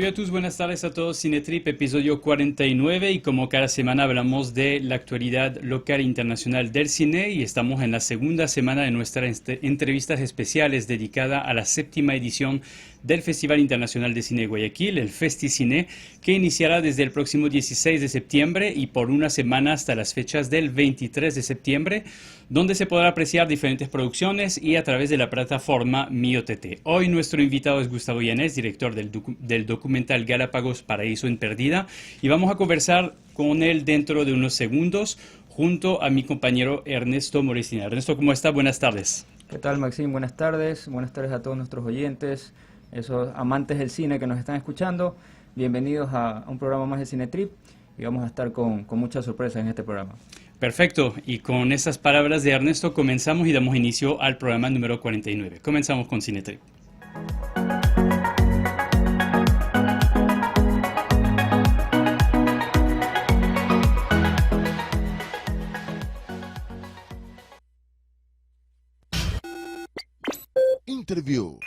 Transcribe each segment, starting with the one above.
Salut a tous, buenas tardes a todos, Cinetrip, episodio 49 y como cada semana hablamos de la actualidad local e internacional del cine y estamos en la segunda semana de nuestras entrevistas especiales dedicada a la séptima edición del Festival Internacional de Cine de Guayaquil, el FestiCine, que iniciará desde el próximo 16 de septiembre y por una semana hasta las fechas del 23 de septiembre, donde se podrá apreciar diferentes producciones y a través de la plataforma MioTT. Hoy nuestro invitado es Gustavo Yanez, director del documental Galápagos Paraíso en Perdida, y vamos a conversar con él dentro de unos segundos junto a mi compañero Ernesto Morestina. Ernesto, ¿cómo está? Buenas tardes. ¿Qué tal, Maxim? Buenas tardes a todos nuestros oyentes, esos amantes del cine que nos están escuchando. Bienvenidos a un programa más de Cinetrip y vamos a estar con muchas sorpresas en este programa. Perfecto, y con esas palabras de Ernesto comenzamos y damos inicio al programa número 49. Comenzamos con Cinetrip. Interview.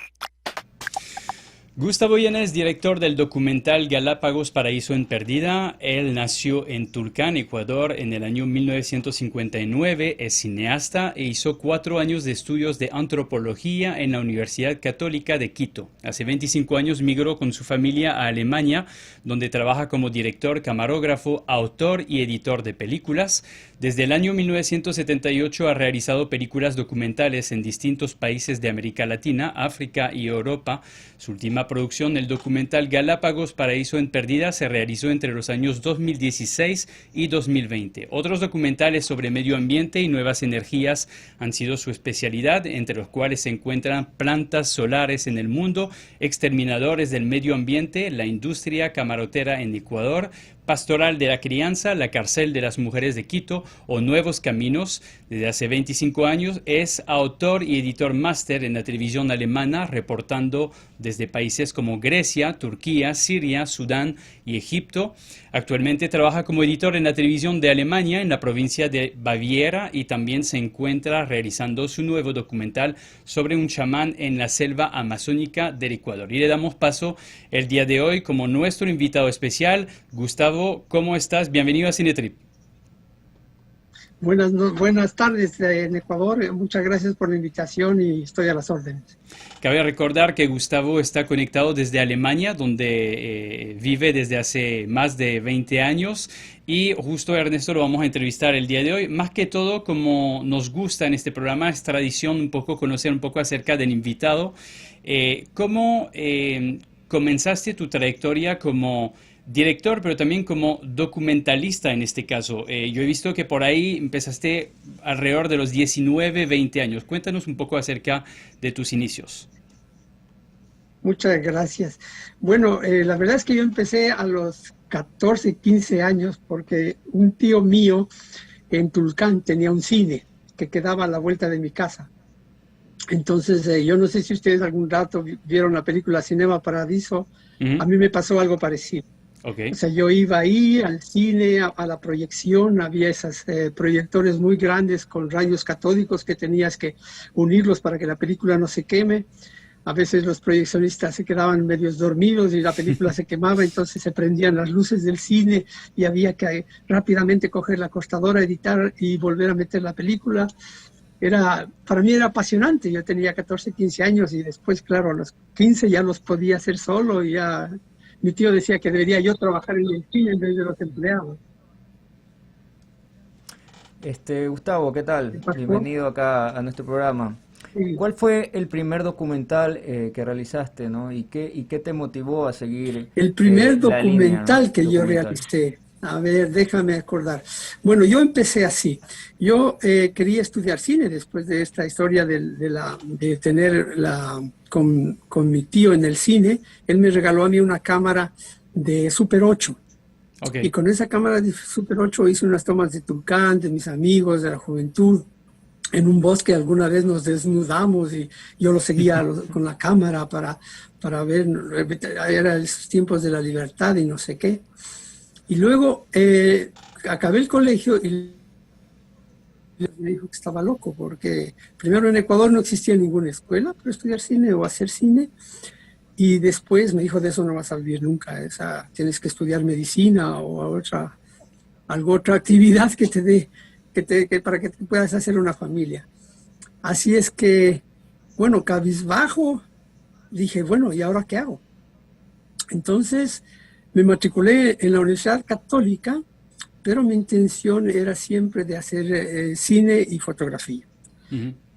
Gustavo Yanez, director del documental Galápagos Paraíso en Perdida. Él nació en Tulcán, Ecuador, en el año 1959, es cineasta e hizo 4 años de estudios de antropología en la Universidad Católica de Quito. Hace 25 años migró con su familia a Alemania, donde trabaja como director, camarógrafo, autor y editor de películas. Desde el año 1978 ha realizado películas documentales en distintos países de América Latina, África y Europa. Su última producción, el documental Galápagos Paraíso en Perdida, se realizó entre los años 2016 y 2020. Otros documentales sobre medio ambiente y nuevas energías han sido su especialidad, entre los cuales se encuentran Plantas solares en el mundo, Exterminadores del medio ambiente, la industria camarotera en Ecuador, Pastoral de la crianza, la cárcel de las mujeres de Quito o Nuevos caminos. Desde hace 25 años es autor y editor máster en la televisión alemana, reportando desde países como Grecia, Turquía, Siria, Sudán y Egipto. Actualmente trabaja como editor en la televisión de Alemania, en la provincia de Baviera, y también se encuentra realizando su nuevo documental sobre un chamán en la selva amazónica del Ecuador. Y le damos paso el día de hoy como nuestro invitado especial, Gustavo. ¿Cómo estás? Bienvenido a Cinetrip. Buenas tardes en Ecuador. Muchas gracias por la invitación y estoy a las órdenes. Cabe recordar que Gustavo está conectado desde Alemania, donde vive desde hace más de 20 años. Y justo a Ernesto lo vamos a entrevistar el día de hoy. Más que todo, como nos gusta en este programa, es tradición un poco conocer un poco acerca del invitado. ¿Cómo comenzaste tu trayectoria como director, pero también como documentalista en este caso? Yo he visto que por ahí empezaste alrededor de los 19, 20 años. Cuéntanos un poco acerca de tus inicios. Muchas gracias. Bueno, la verdad es que yo empecé a los 14, 15 años porque un tío mío en Tulcán tenía un cine que quedaba a la vuelta de mi casa. Entonces, yo no sé si ustedes algún rato vieron la película Cinema Paradiso. A mí me pasó algo parecido. Okay. O sea, yo iba ahí al cine, a la proyección, había esos proyectores muy grandes con rayos catódicos que tenías que unirlos para que la película no se queme. A veces los proyeccionistas se quedaban medios dormidos y la película se quemaba, entonces se prendían las luces del cine y había que rápidamente coger la cortadora, editar y volver a meter la película. Para mí era apasionante. Yo tenía 14, 15 años y después, claro, a los 15 ya los podía hacer solo y ya... Mi tío decía que debería yo trabajar en el cine en vez de los empleados. Gustavo, ¿qué tal? Bienvenido acá a nuestro programa. Sí. ¿Cuál fue el primer documental que realizaste, ¿no? ¿Y qué te motivó a seguir el primer la documental línea, ¿no? que yo realicé? A ver, déjame acordar. Bueno, yo empecé así. Yo quería estudiar cine después de esta historia de tener con mi tío en el cine. Él me regaló a mí una cámara de Super 8. Okay. Y con esa cámara de Super 8 hice unas tomas de Tulcán, de mis amigos, de la juventud. En un bosque alguna vez nos desnudamos y yo lo seguía con la cámara para ver. Eran esos tiempos de la libertad y no sé qué. Y luego acabé el colegio y me dijo que estaba loco, porque primero en Ecuador no existía ninguna escuela para estudiar cine o hacer cine. y después me dijo, de eso no vas a vivir nunca, tienes que estudiar medicina o algo otra actividad que te dé, para que puedas hacer una familia. Así es que, bueno, cabizbajo, dije, bueno, ¿y ahora qué hago? Entonces me matriculé en la Universidad Católica, pero mi intención era siempre de hacer cine y fotografía.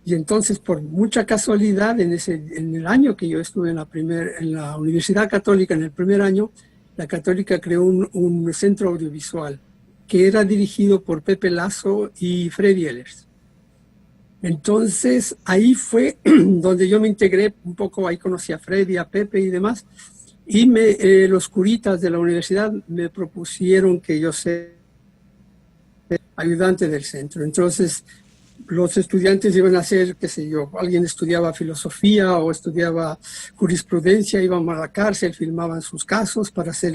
Y entonces, por mucha casualidad, en el año que yo estuve en la Universidad Católica, en el primer año, la Católica creó un centro audiovisual que era dirigido por Pepe Lasso y Freddy Ehlers. Entonces, ahí fue donde yo me integré un poco, ahí conocí a Freddy, a Pepe y demás, y los curitas de la universidad me propusieron que yo sea ayudante del centro. Entonces, los estudiantes iban a hacer, qué sé yo, alguien estudiaba filosofía o estudiaba jurisprudencia, iban a la cárcel, filmaban sus casos para hacer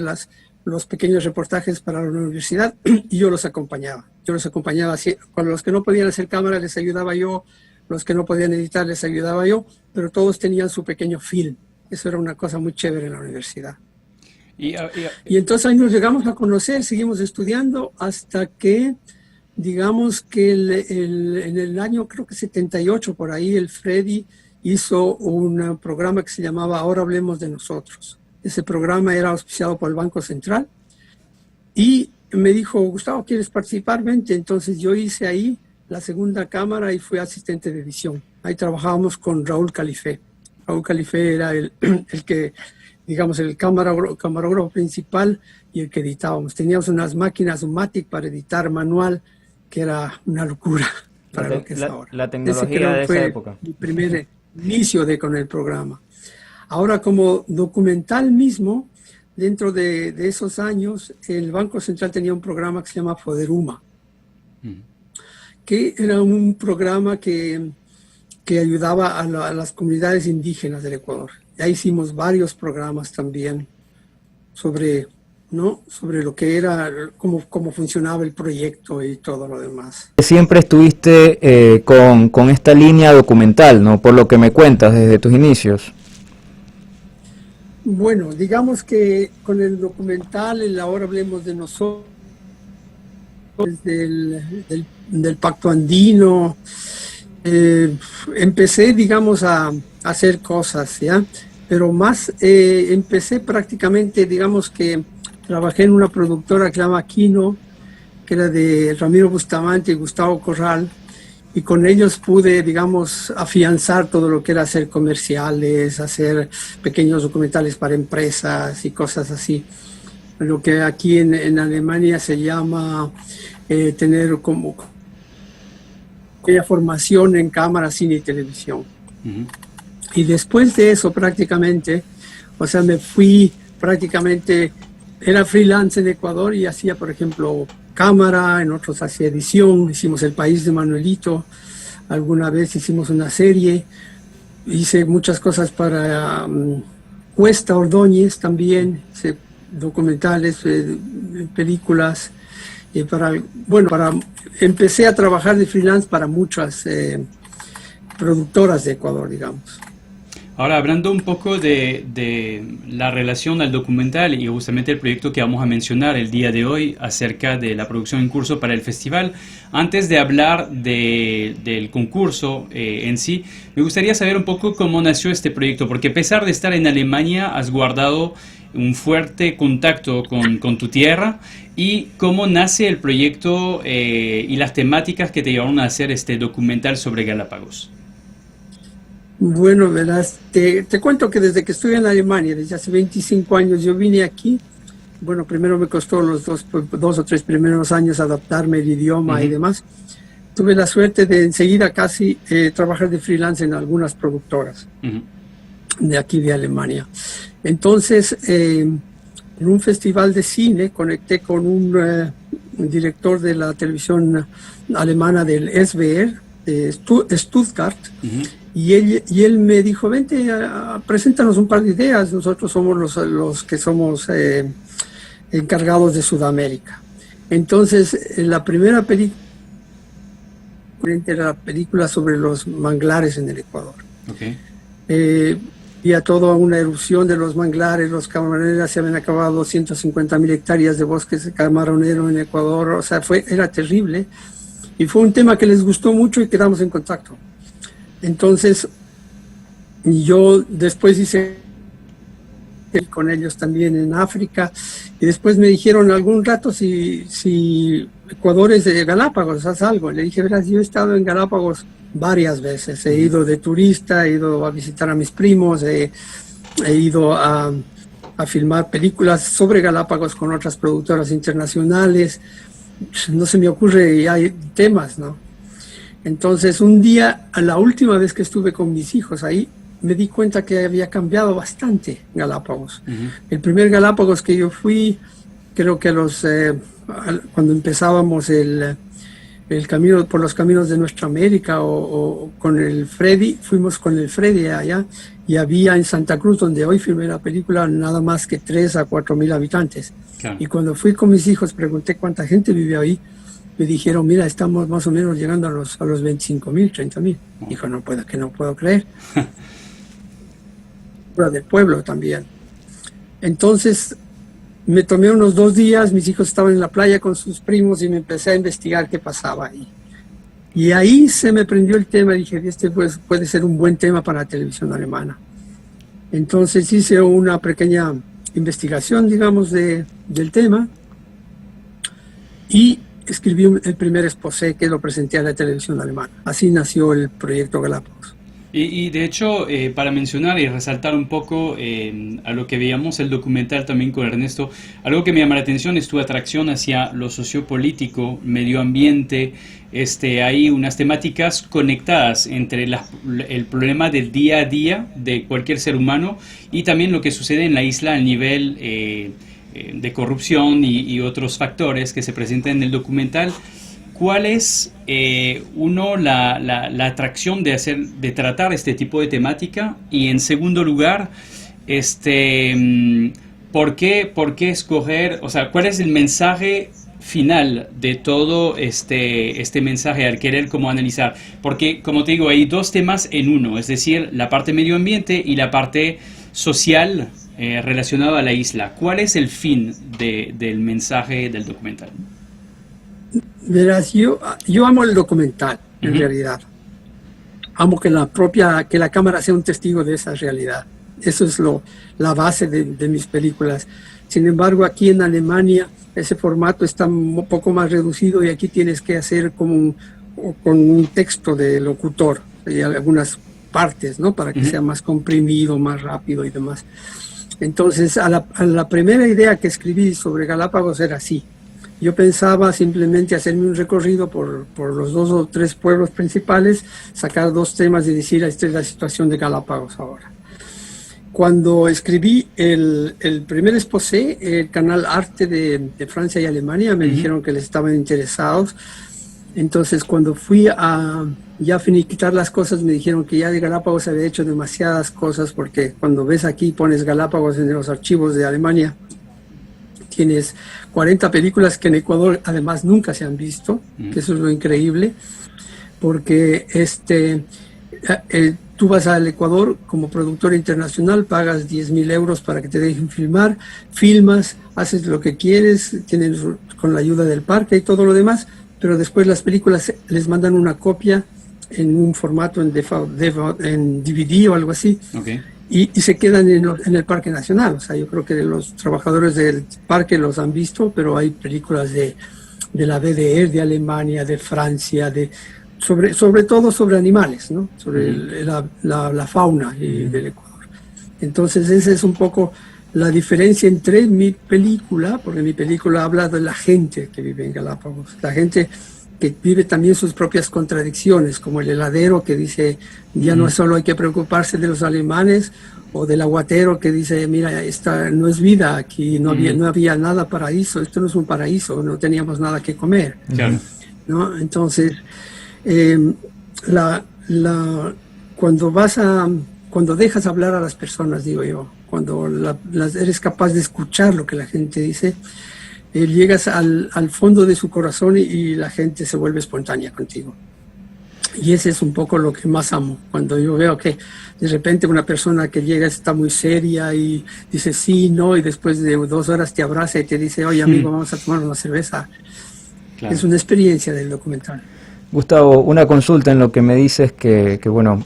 los pequeños reportajes para la universidad y yo los acompañaba. Con los que no podían hacer cámara les ayudaba yo, los que no podían editar les ayudaba yo, pero todos tenían su pequeño film. Eso era una cosa muy chévere en la universidad. Y entonces ahí nos llegamos a conocer, seguimos estudiando hasta que, digamos que en el año creo que 78 por ahí, el Freddy hizo un programa que se llamaba Ahora Hablemos de Nosotros. Ese programa era auspiciado por el Banco Central y me dijo, Gustavo, ¿quieres participar? Vente. Entonces yo hice ahí la segunda cámara y fui asistente de edición. Ahí trabajábamos con Raúl Califé. Raúl Califé era el que, digamos, el camarógrafo principal y el que editábamos. Teníamos unas máquinas Matic para editar manual, que era una locura para lo que es ahora. La tecnología de esa época. Mi primer inicio con el programa. Ahora, como documental mismo, dentro de esos años, el Banco Central tenía un programa que se llama Foderuma, que era un programa que ayudaba a las comunidades indígenas del Ecuador. Ya hicimos varios programas también sobre lo que era, cómo funcionaba el proyecto y todo lo demás. Siempre estuviste con esta línea documental, ¿no? Por lo que me cuentas desde tus inicios. Bueno, digamos que con el documental, Ahora Hablemos de Nosotros, del Pacto Andino, empecé, digamos, a hacer cosas, ¿ya? Pero más empecé prácticamente, digamos que trabajé en una productora que se llama Aquino, que era de Ramiro Bustamante y Gustavo Corral, y con ellos pude, digamos, afianzar todo lo que era hacer comerciales, hacer pequeños documentales para empresas y cosas así. Lo que aquí en Alemania se llama tener como formación en cámara, cine y televisión. Y después de eso prácticamente, o sea, me fui prácticamente, era freelance en Ecuador y hacía, por ejemplo, cámara, en otros hacía edición, hicimos El País de Manuelito, alguna vez hicimos una serie, hice muchas cosas para Cuesta Ordóñez también, hice documentales, películas, empecé a trabajar de freelance para muchas productoras de Ecuador, digamos. Ahora, hablando un poco de la relación al documental y justamente el proyecto que vamos a mencionar el día de hoy acerca de la producción en curso para el festival, antes de hablar del concurso en sí, me gustaría saber un poco cómo nació este proyecto, porque a pesar de estar en Alemania, has guardado un fuerte contacto con tu tierra, y cómo nace el proyecto y las temáticas que te llevaron a hacer este documental sobre Galápagos. Bueno, verás, te cuento que desde que estuve en Alemania, desde hace 25 años, yo vine aquí. Bueno, primero me costó los dos o tres primeros años adaptarme al idioma y demás. Tuve la suerte de enseguida casi trabajar de freelance en algunas productoras de aquí de Alemania. Entonces, en un festival de cine conecté con un director de la televisión alemana del SWR, de Stuttgart, y él me dijo, vente, preséntanos un par de ideas, nosotros somos los que somos encargados de Sudamérica. Entonces, la primera película era la película sobre los manglares en el Ecuador. había toda una erupción de los manglares, los camaroneros, se habían acabado 250.000 hectáreas de bosques de camaronero en Ecuador, o sea, era terrible. Y fue un tema que les gustó mucho y quedamos en contacto. Entonces, yo después hice con ellos también en África, y después me dijeron algún rato si Ecuador es de Galápagos, haz algo. Le dije, verás, yo he estado en Galápagos varias veces, he ido de turista, he ido a visitar a mis primos, he ido a filmar películas sobre Galápagos con otras productoras internacionales, no se me ocurre, y hay temas, ¿no? Entonces un día, la última vez que estuve con mis hijos ahí, me di cuenta que había cambiado bastante Galápagos. El primer Galápagos que yo fui, creo que cuando empezábamos el camino por los caminos de Nuestra América o con el Freddy, fuimos con el Freddy allá, y había en Santa Cruz, donde hoy filmé la película, nada más que 3 a 4.000 habitantes. Claro. Y cuando fui con mis hijos, pregunté cuánta gente vive ahí. Me dijeron, mira, estamos más o menos llegando a los 25.000, 30.000. Dijo, no puedo creer. Del pueblo también. Entonces me tomé unos 2 días, mis hijos estaban en la playa con sus primos y me empecé a investigar qué pasaba ahí. Y ahí se me prendió el tema, dije, este puede ser un buen tema para la televisión alemana. Entonces hice una pequeña investigación, digamos, del tema, y escribí el primer exposé que lo presenté a la televisión alemana. Así nació el proyecto Galápagos. Y de hecho, para mencionar y resaltar un poco a lo que veíamos el documental también con Ernesto, algo que me llama la atención es tu atracción hacia lo sociopolítico, medio ambiente. Hay unas temáticas conectadas entre el problema del día a día de cualquier ser humano y también lo que sucede en la isla a nivel de corrupción y otros factores que se presentan en el documental. ¿Cuál es, la atracción de tratar este tipo de temática? Y en segundo lugar, ¿por qué escoger, o sea, cuál es el mensaje final de todo este mensaje al querer como analizar? Porque, como te digo, hay 2 temas en uno, es decir, la parte medio ambiente y la parte social relacionada a la isla. ¿Cuál es el fin del mensaje del documental? Verás, yo amo el documental, en realidad. Amo que la cámara sea un testigo de esa realidad. Eso es la base de mis películas. Sin embargo, aquí en Alemania ese formato está un poco más reducido y aquí tienes que hacer con un texto de locutor y algunas partes, ¿no? Para que sea más comprimido, más rápido y demás. Entonces, a la primera idea que escribí sobre Galápagos era así. Yo pensaba simplemente hacerme un recorrido por los 2 o 3 pueblos principales, sacar 2 temas y decir, esta es la situación de Galápagos ahora. Cuando escribí el primer exposé, el canal Arte de Francia y Alemania me dijeron que les estaban interesados. Entonces, cuando fui a ya finiquitar las cosas, me dijeron que ya de Galápagos había hecho demasiadas cosas, porque cuando ves aquí, pones Galápagos en los archivos de Alemania, tienes 40 películas que en Ecuador además nunca se han visto, que eso es lo increíble, porque tú vas al Ecuador como productor internacional, pagas 10.000 euros para que te dejen filmar, filmas, haces lo que quieres, tienes con la ayuda del parque y todo lo demás, pero después las películas les mandan una copia en un formato en DVD o algo así. Okay. Y se quedan en el Parque Nacional. O sea, yo creo que los trabajadores del parque los han visto, pero hay películas de la BDR, de Alemania, de Francia, sobre todo sobre animales, ¿no? Sobre la fauna del Ecuador. Entonces esa es un poco la diferencia entre mi película, porque mi película habla de la gente que vive en Galápagos, la gente que vive también sus propias contradicciones, como el heladero que dice, ya no solo hay que preocuparse de los alemanes, o del aguatero que dice, mira, esta no es vida, aquí no había nada paraíso, esto no es un paraíso, no teníamos nada que comer. ¿No? Entonces, cuando dejas hablar a las personas, digo yo, cuando eres capaz de escuchar lo que la gente dice, llegas al fondo de su corazón y la gente se vuelve espontánea contigo. Y ese es un poco lo que más amo, cuando yo veo que de repente una persona que llega está muy seria y dice sí, no, y después de 2 horas te abraza y te dice, oye amigo, vamos a tomar una cerveza. Claro. Es una experiencia del documental. Gustavo, una consulta en lo que me dices que bueno,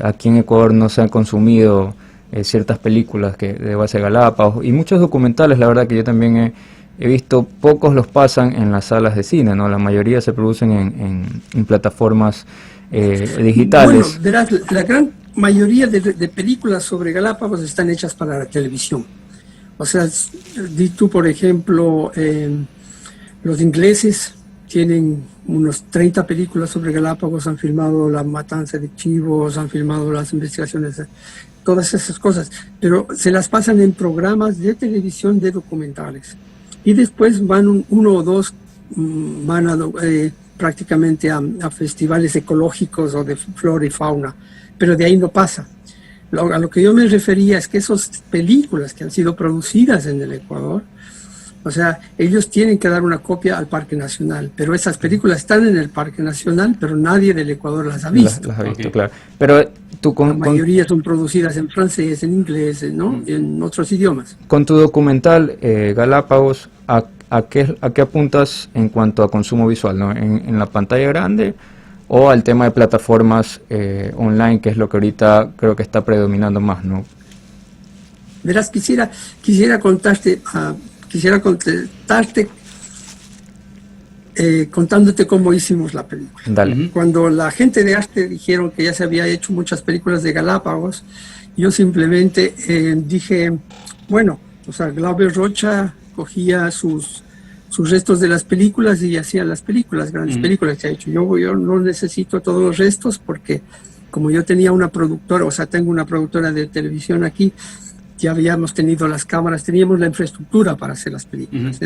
aquí en Ecuador no se han consumido ciertas películas que de base de Galápagos y muchos documentales, la verdad que yo también he visto, pocos los pasan en las salas de cine, ¿no? La mayoría se producen en plataformas digitales. Bueno, verás, la gran mayoría de películas sobre Galápagos están hechas para la televisión. O sea, di tú, por ejemplo, los ingleses tienen unos 30 películas sobre Galápagos, han filmado la matanza de chivos, han filmado las investigaciones, todas esas cosas, pero se las pasan en programas de televisión de documentales. Y después van uno o dos, van prácticamente a festivales ecológicos o de flora y fauna, pero de ahí no pasa. A lo que yo me refería es que esas películas que han sido producidas en el Ecuador, o sea, ellos tienen que dar una copia al Parque Nacional, pero esas películas están en el Parque Nacional, pero nadie del Ecuador las ha visto. Las ha visto, claro. Pero tú la mayoría son producidas en francés, en inglés, ¿no? Y en otros idiomas. Con tu documental Galápagos, ¿a qué apuntas en cuanto a consumo visual, ¿no? ¿En la pantalla grande o al tema de plataformas online, que es lo que ahorita creo que está predominando más, ¿no? Verás, quisiera contestarte contándote cómo hicimos la película. Dale. Cuando la gente de arte dijeron que ya se había hecho muchas películas de Galápagos, yo simplemente dije, bueno, o sea, Glauber Rocha cogía sus restos de las películas y hacía las películas, grandes películas que ha hecho. Yo no necesito todos los restos porque como yo tenía una productora, o sea, tengo una productora de televisión aquí, ya habíamos tenido las cámaras, teníamos la infraestructura para hacer las películas.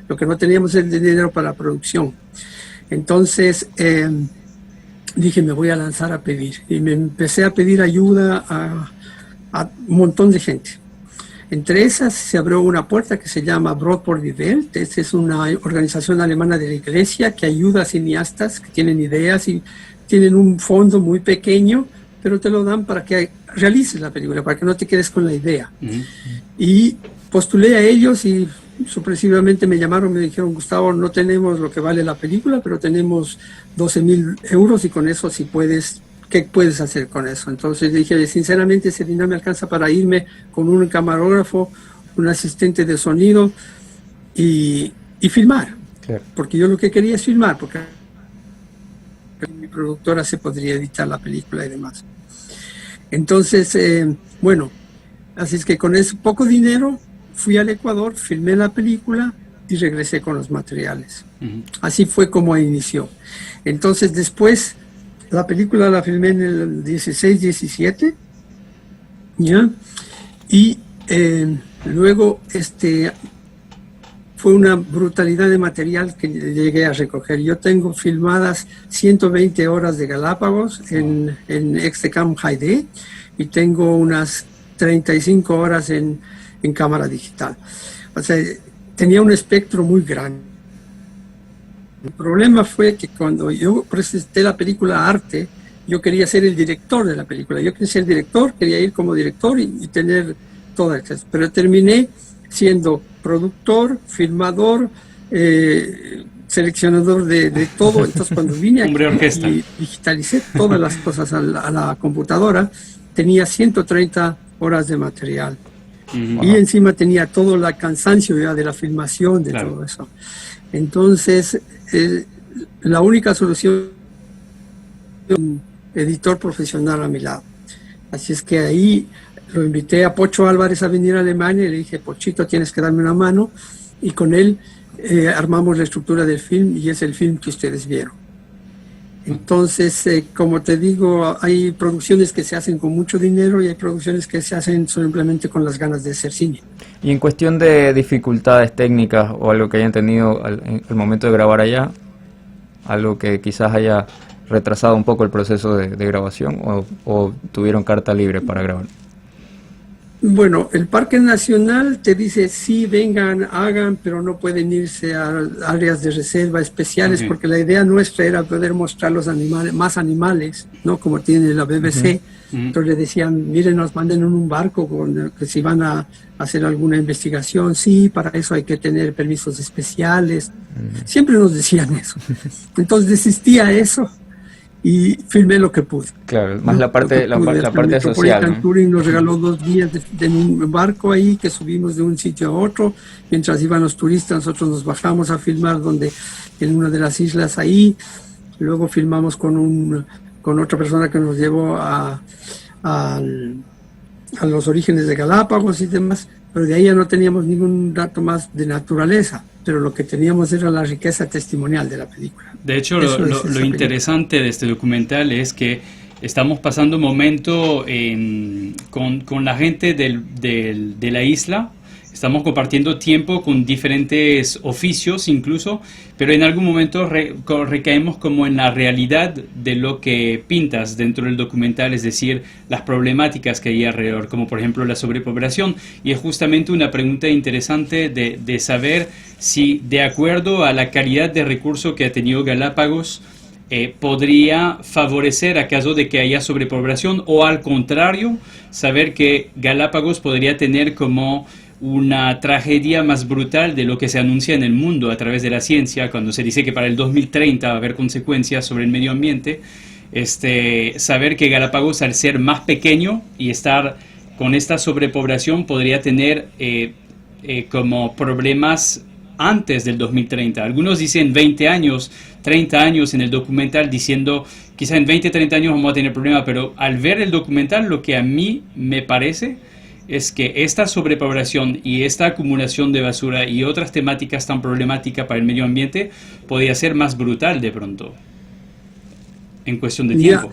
Lo que no teníamos es el dinero para la producción. Entonces dije, me voy a lanzar a pedir. Y me empecé a pedir ayuda a un montón de gente. Entre esas se abrió una puerta que se llama Brot por die Welt. Esta es una organización alemana de la iglesia que ayuda a cineastas que tienen ideas y tienen un fondo muy pequeño, pero te lo dan para que realices la película, para que no te quedes con la idea. Y postulé a ellos y sorpresivamente me llamaron, me dijeron, Gustavo, no tenemos lo que vale la película, pero tenemos 12.000 euros y con eso si puedes, ¿qué puedes hacer con eso? Entonces dije, sinceramente ese dinero me alcanza para irme con un camarógrafo, un asistente de sonido y filmar. Claro. Porque yo lo que quería es filmar, porque mi productora se podría editar la película y demás. Entonces, bueno, así es que con ese poco dinero fui al Ecuador, filmé la película y regresé con los materiales. Así fue como inició. Entonces después la película la filmé en el 16-17, ¿ya? Y luego fue una brutalidad de material que llegué a recoger. Yo tengo filmadas 120 horas de Galápagos en Extecam HD y tengo unas 35 horas en cámara digital. O sea, tenía un espectro muy grande. El problema fue que cuando yo presenté la película Arte, yo quería ser el director de la película. Yo quería ser director, quería ir como director y tener todo el acceso. Pero terminé siendo productor, filmador, seleccionador de todo. Entonces cuando vine aquí y digitalicé todas las cosas a la computadora, tenía 130 horas de material. Y encima tenía todo el cansancio ya de la filmación, de todo eso. Entonces, la única solución es un editor profesional a mi lado. Así es que ahí lo invité a Pocho Álvarez a venir a Alemania y le dije, Pochito, tienes que darme una mano. Y con él armamos la estructura del film y es el film que ustedes vieron. Entonces, como te digo, hay producciones que se hacen con mucho dinero y hay producciones que se hacen simplemente con las ganas de hacer cine. Y en cuestión de dificultades técnicas o algo que hayan tenido al momento de grabar allá, algo que quizás haya retrasado un poco el proceso de grabación o tuvieron carta libre para grabar. Bueno, el Parque Nacional te dice sí, vengan, hagan, pero no pueden irse a áreas de reserva especiales, Ok. porque la idea nuestra era poder mostrar los animales, más animales, ¿no? Como tiene la BBC. Ujú. Entonces le decían, miren, nos manden en un barco que si van a hacer alguna investigación, sí, para eso hay que tener permisos especiales. Siempre nos decían eso. Entonces desistí a eso y filmé lo que pude. Claro, más ¿No? la parte, Lo que pude. la El parte social, Metropolitan ¿no? Touring nos regaló 2 días de un barco ahí que subimos de un sitio a otro. Mientras iban los turistas, nosotros nos bajamos a filmar en una de las islas ahí. Luego filmamos con otra persona que nos llevó a los orígenes de Galápagos y demás. Pero de ahí ya no teníamos ningún dato más de naturaleza. Pero lo que teníamos era la riqueza testimonial de la película. De hecho, Eso es lo esa película. interesante de este documental es que estamos pasando un momento con la gente de la isla, estamos compartiendo tiempo con diferentes oficios incluso, pero en algún momento recaemos como en la realidad de lo que pintas dentro del documental, es decir, las problemáticas que hay alrededor, como por ejemplo la sobrepoblación, y es justamente una pregunta interesante de saber si, de acuerdo a la calidad de recurso que ha tenido Galápagos, podría favorecer a caso de que haya sobrepoblación, o al contrario, saber que Galápagos podría tener como una tragedia más brutal de lo que se anuncia en el mundo a través de la ciencia, cuando se dice que para el 2030 va a haber consecuencias sobre el medio ambiente. Saber que Galápagos, al ser más pequeño y estar con esta sobrepoblación, podría tener como problemas antes del 2030. Algunos dicen 20 años, 30 años en el documental, diciendo quizá en 20, 30 años vamos a tener problemas, pero al ver el documental, lo que a mí me parece es que esta sobrepoblación y esta acumulación de basura y otras temáticas tan problemáticas para el medio ambiente podría ser más brutal de pronto, en cuestión de tiempo.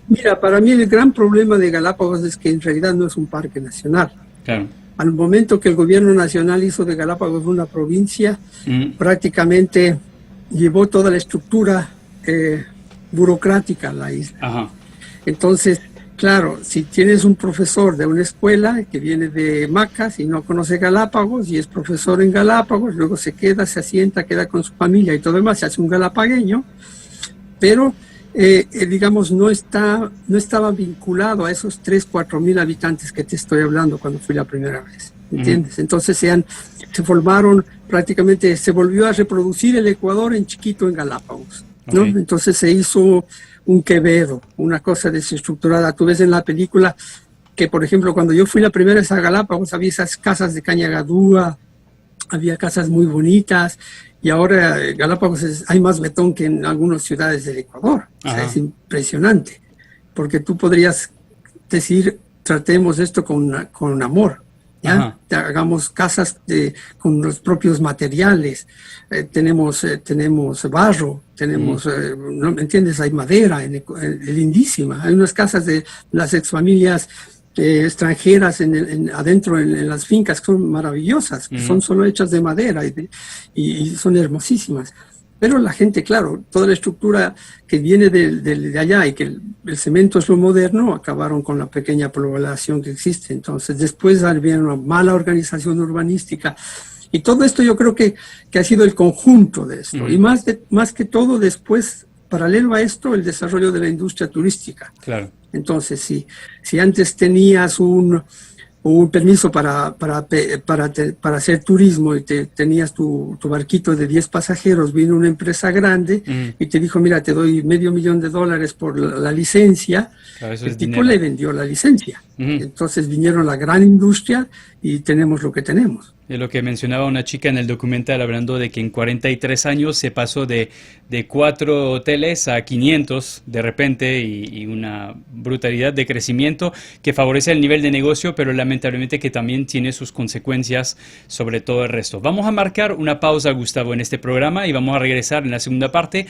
Mira, para mí el gran problema de Galápagos es que en realidad no es un parque nacional. Claro. Al momento que el gobierno nacional hizo de Galápagos una provincia, prácticamente llevó toda la estructura burocrática a la isla. Ajá. Entonces, claro, si tienes un profesor de una escuela que viene de Macas y no conoce Galápagos y es profesor en Galápagos, luego se queda, se asienta, queda con su familia y todo lo demás, se hace un galapagueño, pero digamos, no estaba vinculado a esos 3.000 a 4.000 habitantes que te estoy hablando cuando fui la primera vez, ¿entiendes? Entonces se formaron, prácticamente se volvió a reproducir el Ecuador en chiquito en Galápagos, ¿no? Okay. Entonces se hizo un Quevedo, una cosa desestructurada. Tú ves en la película que, por ejemplo, cuando yo fui la primera vez a Galápagos, había esas casas de cañagadúa, había casas muy bonitas, y ahora Galápagos hay más betón que en algunas ciudades del Ecuador. O sea, es impresionante, porque tú podrías decir, tratemos esto con amor, ¿ya? Hagamos casas con los propios materiales, tenemos barro, tenemos, ¿no me entiendes? Hay madera, lindísima. Hay unas casas de las exfamilias extranjeras adentro en las fincas que son maravillosas, que son solo hechas de madera y son hermosísimas. Pero la gente, claro, toda la estructura que viene de allá y que el cemento es lo moderno, acabaron con la pequeña población que existe. Entonces, después había una mala organización urbanística. Y todo esto yo creo que ha sido el conjunto de esto. Y más que todo, después, paralelo a esto, el desarrollo de la industria turística. Claro. Entonces, si antes tenías un permiso para hacer turismo y tenías tu barquito de 10 pasajeros, vino una empresa grande y te dijo, mira, te doy $500,000 por la licencia. Claro, el tipo le vendió la licencia. Entonces vinieron la gran industria y tenemos lo que tenemos. Es lo que mencionaba una chica en el documental, hablando de que en 43 años se pasó de 4 hoteles a 500 de repente, y una brutalidad de crecimiento que favorece el nivel de negocio, pero lamentablemente que también tiene sus consecuencias sobre todo el resto. Vamos a marcar una pausa, Gustavo, en este programa, y vamos a regresar en la segunda parte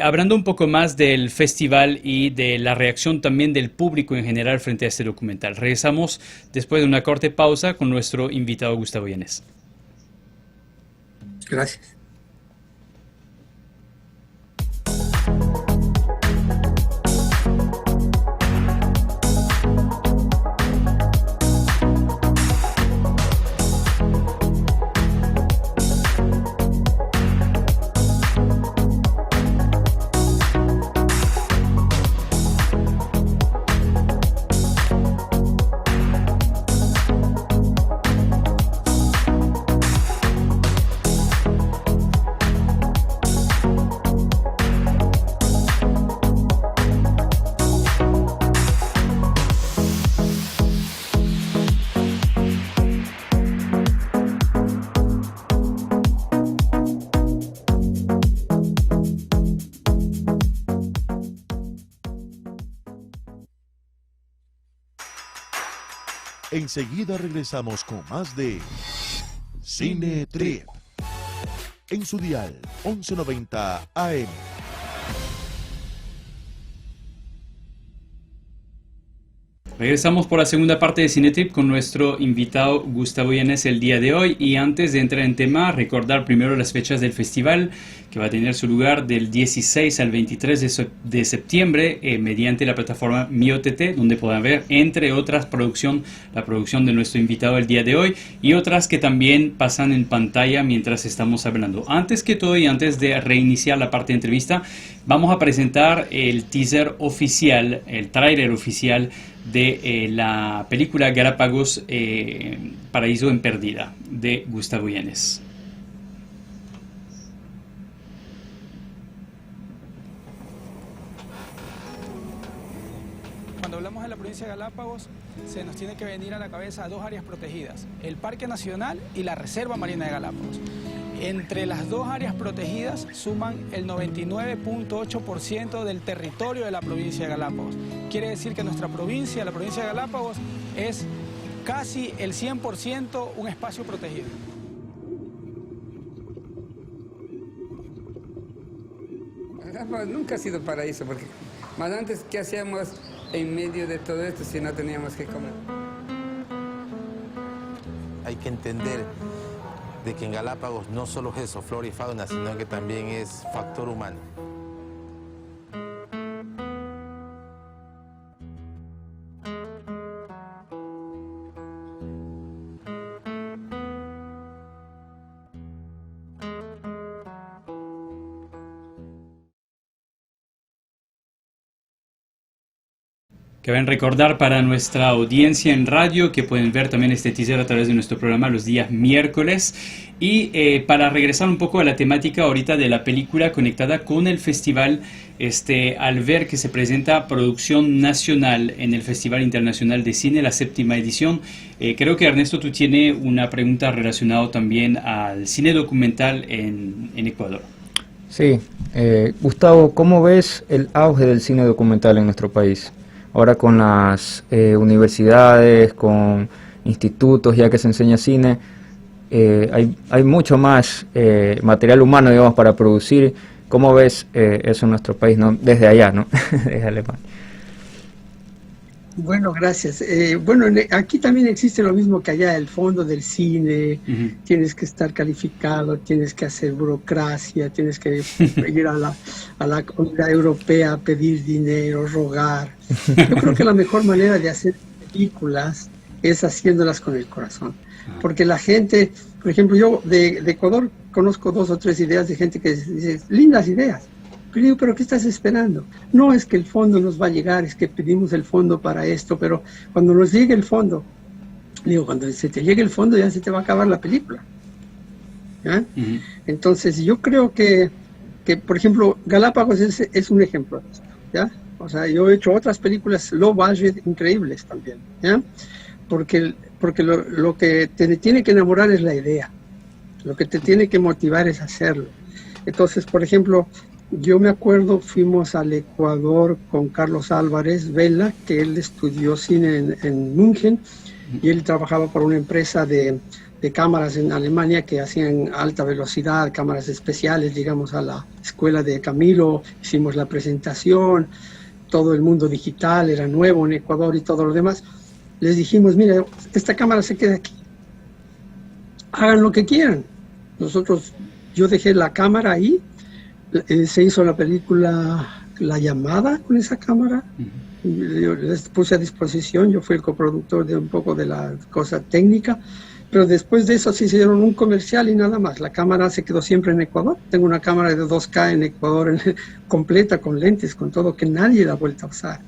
hablando un poco más del festival y de la reacción también del público en general frente a este documental. Regresamos después de una corta pausa con nuestro invitado Gustavo Yanes. Gracias. Enseguida regresamos con más de Cine Trip en su dial 1190 AM. Regresamos por la segunda parte de Cinetrip con nuestro invitado Gustavo Llanes el día de hoy, y antes de entrar en tema, recordar primero las fechas del festival, que va a tener su lugar del 16 al 23 de septiembre mediante la plataforma MiOTT, donde podrán ver, entre otras, la producción de nuestro invitado el día de hoy y otras que también pasan en pantalla mientras estamos hablando. Antes que todo y antes de reiniciar la parte de entrevista, vamos a presentar el teaser oficial, el tráiler oficial de la película Galápagos, Paraíso en Pérdida, de Gustavo Llanes. Cuando hablamos de la provincia de Galápagos, se nos tiene que venir a la cabeza dos áreas protegidas, el Parque Nacional y la Reserva Marina de Galápagos. Entre las dos áreas protegidas suman el 99.8% del territorio de la provincia de Galápagos. Quiere decir que nuestra provincia, la provincia de Galápagos, es casi el 100% un espacio protegido. Galápagos nunca ha sido paraíso, porque más antes, ¿qué hacíamos en medio de todo esto si no teníamos que comer? Hay que entender de que en Galápagos no solo es eso, flora y fauna, sino que también es factor humano. Caben recordar para nuestra audiencia en radio que pueden ver también este teaser a través de nuestro programa los días miércoles. Y para regresar un poco a la temática ahorita de la película conectada con el festival, al ver que se presenta producción nacional en el Festival Internacional de Cine, la 7ª edición, creo que Ernesto, tú tienes una pregunta relacionada también al cine documental en Ecuador. Sí, Gustavo, ¿cómo ves el auge del cine documental en nuestro país? Ahora con las universidades, con institutos ya que se enseña cine, hay mucho más material humano, digamos, para producir. ¿Cómo ves eso en nuestro país, no? Desde allá, ¿no? Desde Alemania. Bueno, gracias. Aquí también existe lo mismo que allá, el fondo del cine. Tienes que estar calificado, tienes que hacer burocracia, tienes que ir a la Comunidad Europea a pedir dinero, rogar. Yo creo que la mejor manera de hacer películas es haciéndolas con el corazón. Porque la gente, por ejemplo, yo de Ecuador conozco 2 o 3 ideas de gente que dice, lindas ideas. Pero digo, ¿pero qué estás esperando? No es que el fondo nos va a llegar, es que pedimos el fondo para esto, pero cuando nos llegue el fondo, digo, cuando se te llegue el fondo ya se te va a acabar la película. ¿Ya? Entonces yo creo que, por ejemplo, Galápagos es un ejemplo de esto, ¿ya? O sea, yo he hecho otras películas low budget increíbles también, ¿ya? Porque lo que te tiene que enamorar es la idea, lo que te tiene que motivar es hacerlo. Entonces, por ejemplo, yo me acuerdo, fuimos al Ecuador con Carlos Álvarez Vela, que él estudió cine en München, y él trabajaba por una empresa de cámaras en Alemania que hacían alta velocidad, cámaras especiales, llegamos a la escuela de Camilo, hicimos la presentación, todo el mundo digital era nuevo en Ecuador y todo lo demás. Les dijimos, mira, esta cámara se queda aquí, hagan lo que quieran. Yo dejé la cámara ahí. Se hizo la película La Llamada con esa cámara. Yo les puse a disposición, yo fui el coproductor de un poco de la cosa técnica, pero después de eso se hicieron un comercial y nada más. La cámara se quedó siempre en Ecuador. Tengo una cámara de 2K en Ecuador completa, con lentes, con todo, que nadie la ha vuelto a usar.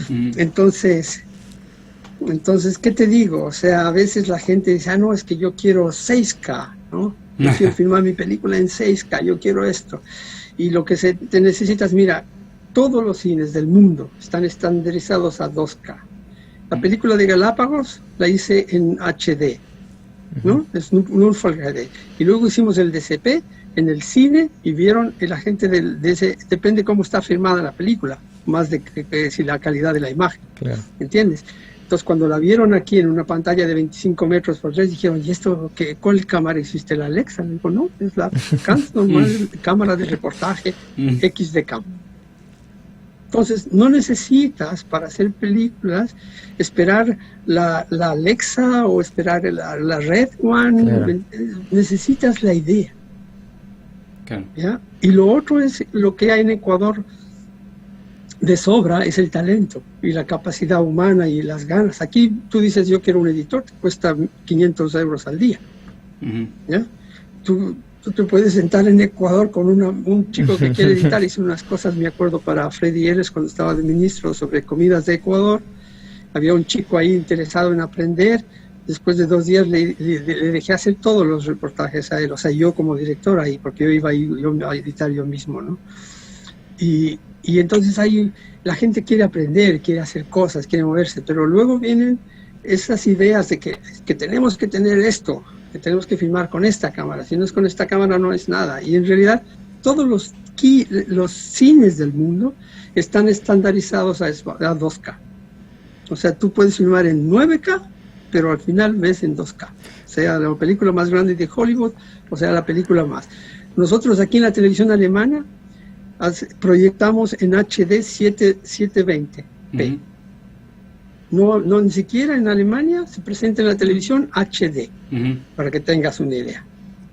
Entonces, ¿qué te digo? O sea, a veces la gente dice, no, es que yo quiero 6K, ¿no? Yo quiero filmar mi película en 6K, yo quiero esto. Y lo que te necesitas, mira, todos los cines del mundo están estandarizados a 2K. La película de Galápagos la hice en HD, ¿no? Es un Full HD. Y luego hicimos el DCP en el cine y vieron la gente de ese, depende cómo está filmada la película, más de que si la calidad de la imagen. Claro. ¿Entiendes? Entonces, cuando la vieron aquí en una pantalla de 25 metros por 3, dijeron, ¿y esto qué, cuál cámara existe? ¿La Alexa? Le digo, no, es la normal, cámara de reportaje XD-Cam. Entonces, no necesitas para hacer películas esperar la Alexa o esperar la Red One. Claro. Necesitas la idea. Claro. ¿Ya? Y lo otro es lo que hay en Ecuador de sobra, es el talento y la capacidad humana y las ganas. Aquí tú dices, yo quiero un editor, te cuesta 500 euros al día. ¿Ya? Tú te puedes sentar en Ecuador con un chico que quiere editar. Hice unas cosas, me acuerdo, para Freddy Eres cuando estaba de ministro sobre comidas de Ecuador. Había un chico ahí interesado en aprender. Después de 2 días le dejé hacer todos los reportajes a él, o sea, yo como director ahí, porque yo iba a editar yo mismo, ¿no? Y entonces ahí la gente quiere aprender, quiere hacer cosas, quiere moverse, pero luego vienen esas ideas de que tenemos que tener esto, que tenemos que filmar con esta cámara, si no es con esta cámara no es nada. Y en realidad todos los cines del mundo están estandarizados a 2K. O sea, tú puedes filmar en 9K, pero al final ves en 2K. Sea la película más grande de Hollywood, o sea la película más. Nosotros aquí en la televisión alemana proyectamos en HD 720p. No, ni siquiera en Alemania se presenta en la televisión HD, para que tengas una idea.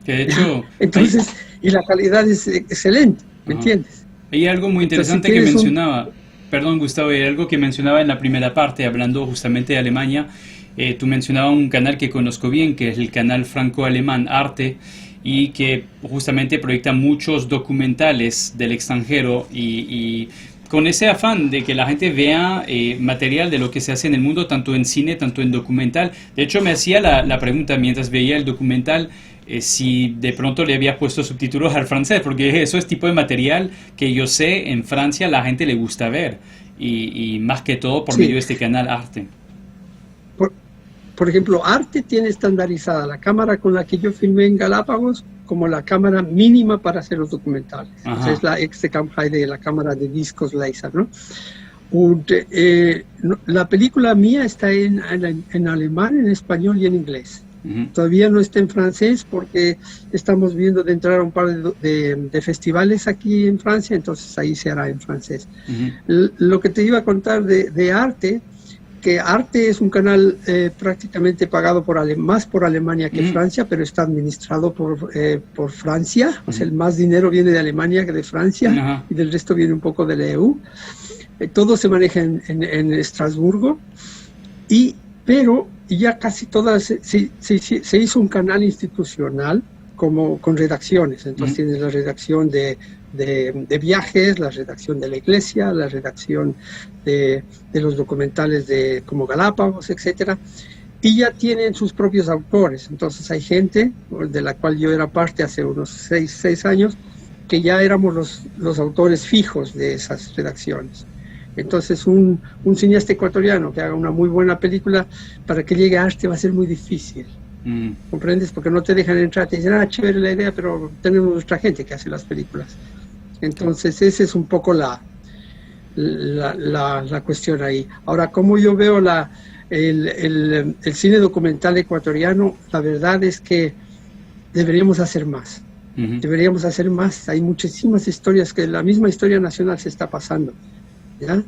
Que de hecho, entonces, y la calidad es excelente, ¿me entiendes? Hay algo muy interesante que mencionaba, perdón Gustavo, hay algo que mencionaba en la primera parte, hablando justamente de Alemania. Tú mencionabas un canal que conozco bien, que es el canal franco-alemán Arte, y que justamente proyecta muchos documentales del extranjero y con ese afán de que la gente vea material de lo que se hace en el mundo, tanto en cine, tanto en documental. De hecho, me hacía la pregunta mientras veía el documental, si de pronto le había puesto subtítulos al francés, porque eso es tipo de material que yo sé en Francia la gente le gusta ver, y más que todo por medio de este canal Arte. Por ejemplo, Arte tiene estandarizada la cámara con la que yo filmé en Galápagos como la cámara mínima para hacer los documentales. O sea, es la XD-Cam High, la cámara de discos laser, ¿no? La película mía está en alemán, en español y en inglés. Todavía no está en francés porque estamos viendo de entrar a un par de festivales aquí en Francia, entonces ahí se hará en francés. Lo que te iba a contar de Arte, que Arte es un canal prácticamente pagado más por Alemania que Francia, pero está administrado por Francia. O sea, el más dinero viene de Alemania que de Francia, y del resto viene un poco de la EU. Todo se maneja en Estrasburgo, pero ya casi todas se hizo un canal institucional con redacciones. Entonces tienes la redacción de viajes, la redacción de la iglesia, la redacción de los documentales como Galápagos, etcétera, y ya tienen sus propios autores. Entonces hay gente de la cual yo era parte hace unos 6 años, que ya éramos los autores fijos de esas redacciones. Entonces un cineasta ecuatoriano que haga una muy buena película, para que llegue a Arte va a ser muy difícil. ¿Comprendes? Porque no te dejan entrar, te dicen, chévere la idea, pero tenemos nuestra gente que hace las películas. Entonces esa es un poco la cuestión ahí. Ahora, como yo veo el cine documental ecuatoriano, la verdad es que deberíamos hacer más. Deberíamos hacer más. Hay muchísimas historias que la misma historia nacional se está pasando, ¿ya?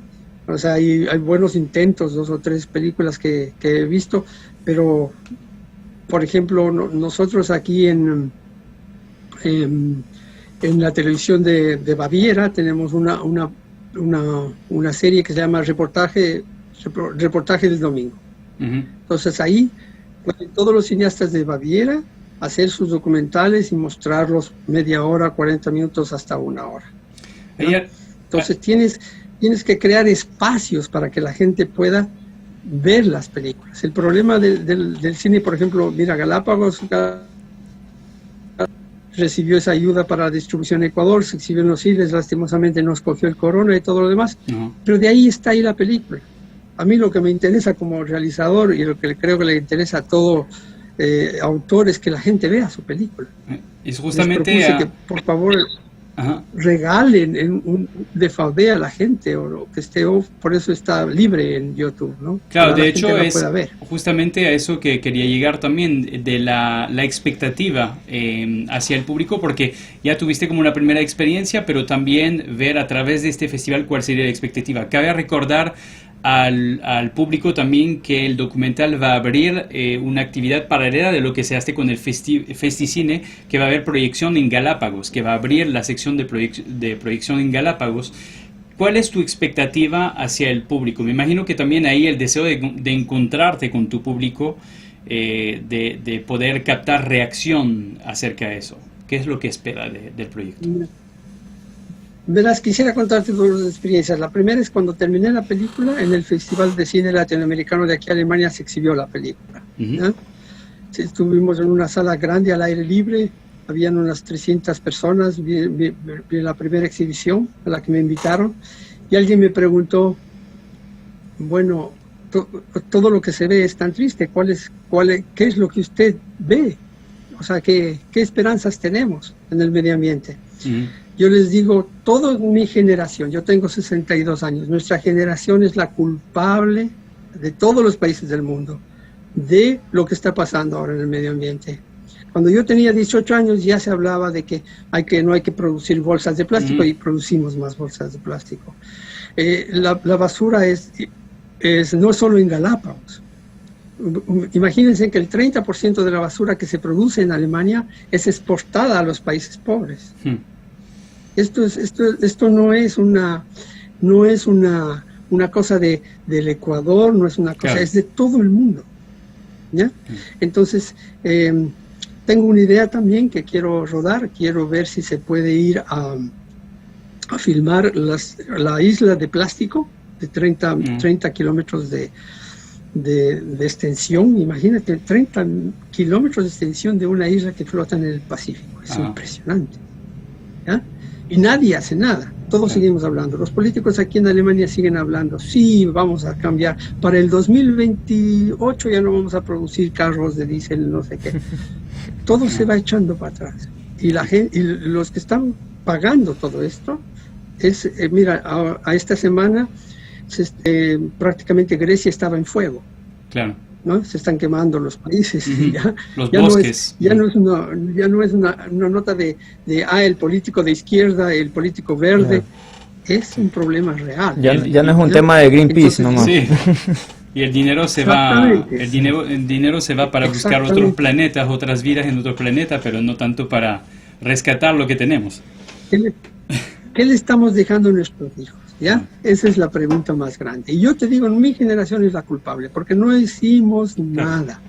O sea, hay buenos intentos, 2 o 3 películas que he visto, pero por ejemplo, nosotros aquí en la televisión de Baviera tenemos una serie que se llama Reportaje del Domingo. Entonces ahí pueden todos los cineastas de Baviera hacer sus documentales y mostrarlos media hora, 40 minutos, hasta 1 hora, ¿no? Entonces tienes que crear espacios para que la gente pueda ver las películas. El problema del cine, por ejemplo, mira, Galápagos recibió esa ayuda para la distribución en Ecuador, se exhibió en los cines, lastimosamente nos cogió el corona y todo lo demás, pero de ahí está ahí la película. A mí lo que me interesa como realizador, y lo que creo que le interesa a todo autor, es que la gente vea su película. Es justamente que, por favor, Ajá. regalen en un DVD a la gente, o lo que esté off, por eso está libre en YouTube, ¿no? Claro, para de la hecho gente la es pueda ver. justamente a eso que quería llegar también, de la expectativa hacia el público, porque ya tuviste como una primera experiencia, pero también ver a través de este festival cuál sería la expectativa. Cabe recordar al público también que el documental va a abrir una actividad paralela de lo que se hace con el Festicine, que va a haber proyección en Galápagos, que va a abrir la sección de proyección en Galápagos. ¿Cuál es tu expectativa hacia el público? Me imagino que también ahí el deseo de encontrarte con tu público, de poder captar reacción acerca de eso. ¿Qué es lo que espera del proyecto? Verás, quisiera contarte dos experiencias. La primera es cuando terminé la película, en el Festival de Cine Latinoamericano de aquí a Alemania se exhibió la película. ¿Ya? Sí, estuvimos en una sala grande al aire libre, habían unas 300 personas, vi la primera exhibición a la que me invitaron, y alguien me preguntó, bueno, todo lo que se ve es tan triste, ¿qué es lo que usted ve? O sea, ¿qué esperanzas tenemos en el medio ambiente? Yo les digo, toda mi generación, yo tengo 62 años, nuestra generación es la culpable de todos los países del mundo de lo que está pasando ahora en el medio ambiente. Cuando yo tenía 18 años ya se hablaba de que no hay que producir bolsas de plástico, y producimos más bolsas de plástico. La basura es no solo en Galápagos. Imagínense que el 30% de la basura que se produce en Alemania es exportada a los países pobres. Esto no es una cosa del Ecuador, no es una cosa, es de todo el mundo, ¿ya? Entonces, tengo una idea también que quiero rodar, quiero ver si se puede ir a filmar la isla de plástico de 30 kilómetros de extensión. Imagínate, 30 kilómetros de extensión de una isla que flota en el Pacífico, es impresionante, ¿ya? Y nadie hace nada, todos seguimos hablando. Los políticos aquí en Alemania siguen hablando, sí, vamos a cambiar, para el 2028 ya no vamos a producir carros de diésel, no sé qué. Todo se va echando para atrás. Y la gente, y los que están pagando todo esto, mira, a esta semana prácticamente Grecia estaba en fuego. Claro. ¿No? Se están quemando los países. Los bosques. Ya no es una nota de el político de izquierda, el político verde. Es un problema real. Ya no es un tema de Greenpeace. Entonces, sí. Y el dinero se va, el dinero se va para buscar otros planetas, otras vidas en otro planeta, pero no tanto para rescatar lo que tenemos. ¿Qué le estamos dejando a nuestros hijos? ¿Ya? Esa es la pregunta más grande. Y yo te digo, mi generación es la culpable, porque no hicimos nada.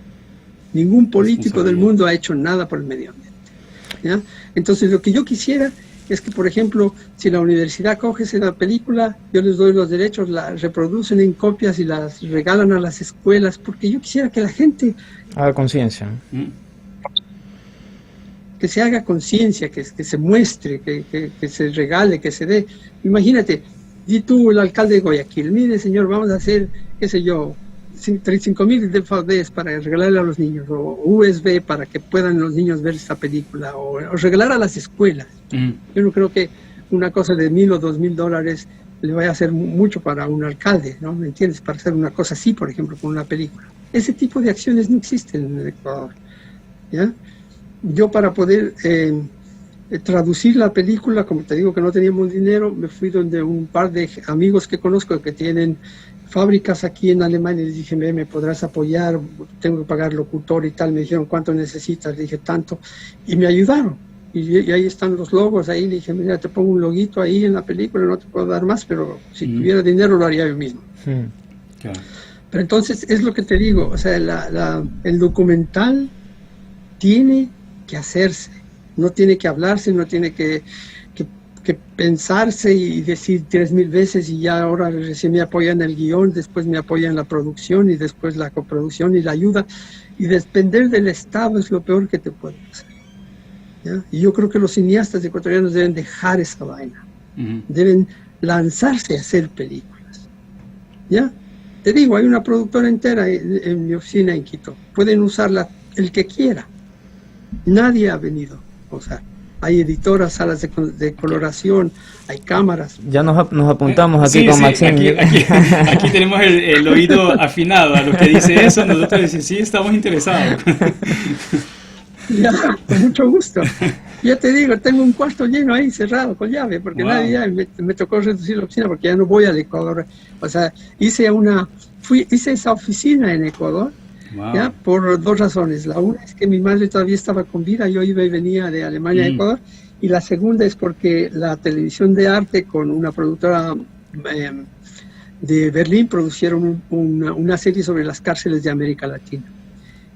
Ningún político del mundo ha hecho nada por el medio ambiente, ¿ya? Entonces, lo que yo quisiera es que, por ejemplo, si la universidad coge esa película, yo les doy los derechos, la reproducen en copias y las regalan a las escuelas, porque yo quisiera que la gente haga conciencia. Que se haga conciencia, que se muestre, que se regale, que se dé. Imagínate, y tú, el alcalde de Guayaquil, mire señor, vamos a hacer, qué sé yo, 35,000 DVDs para regalarle a los niños, o USB para que puedan los niños ver esta película, o regalar a las escuelas. Yo no creo que una cosa de $1,000 o $2,000 le vaya a hacer mucho para un alcalde, ¿no? ¿Me entiendes? Para hacer una cosa así, por ejemplo, con una película. Ese tipo de acciones no existen en el Ecuador, ¿ya? Yo, para poder traducir la película, como te digo que no teníamos dinero, me fui donde un par de amigos que conozco que tienen fábricas aquí en Alemania, y les dije, ¿me podrás apoyar? Tengo que pagar locutor y tal. Me dijeron, ¿cuánto necesitas? Le dije, tanto, y me ayudaron, y ahí están los logos. Ahí le dije, mira, te pongo un loguito ahí en la película, no te puedo dar más, pero si tuviera dinero lo haría yo mismo. Claro. Pero entonces, es lo que te digo, o sea, el documental tiene que hacerse, no tiene que hablarse, no tiene que pensarse y decir 3,000 veces, y ya ahora recién me apoyan el guión, después me apoyan la producción, y después la coproducción y la ayuda, y depender del Estado es lo peor que te puede hacer, ¿ya? Y yo creo que los cineastas ecuatorianos deben dejar esa vaina, deben lanzarse a hacer películas, ¿ya? Te digo, hay una productora entera en mi oficina en Quito, pueden usarla el que quiera. Nadie ha venido a usar. hay editoras, salas de coloración, hay cámaras. Ya nos apuntamos aquí Sí, con sí, Maxine. aquí tenemos el oído afinado a lo que dice eso. Nosotros decimos, sí, estamos interesados. Ya, con mucho gusto. Ya te digo, tengo un cuarto lleno ahí cerrado con llave, porque Wow. nadie ya me tocó reducir la oficina porque ya no voy al Ecuador. O sea, hice esa oficina en Ecuador, Wow. ya, por dos razones. La una es que mi madre todavía estaba con vida, yo iba y venía de Alemania a Ecuador, y la segunda es porque la televisión de arte con una productora de Berlín producieron una serie sobre las cárceles de América Latina.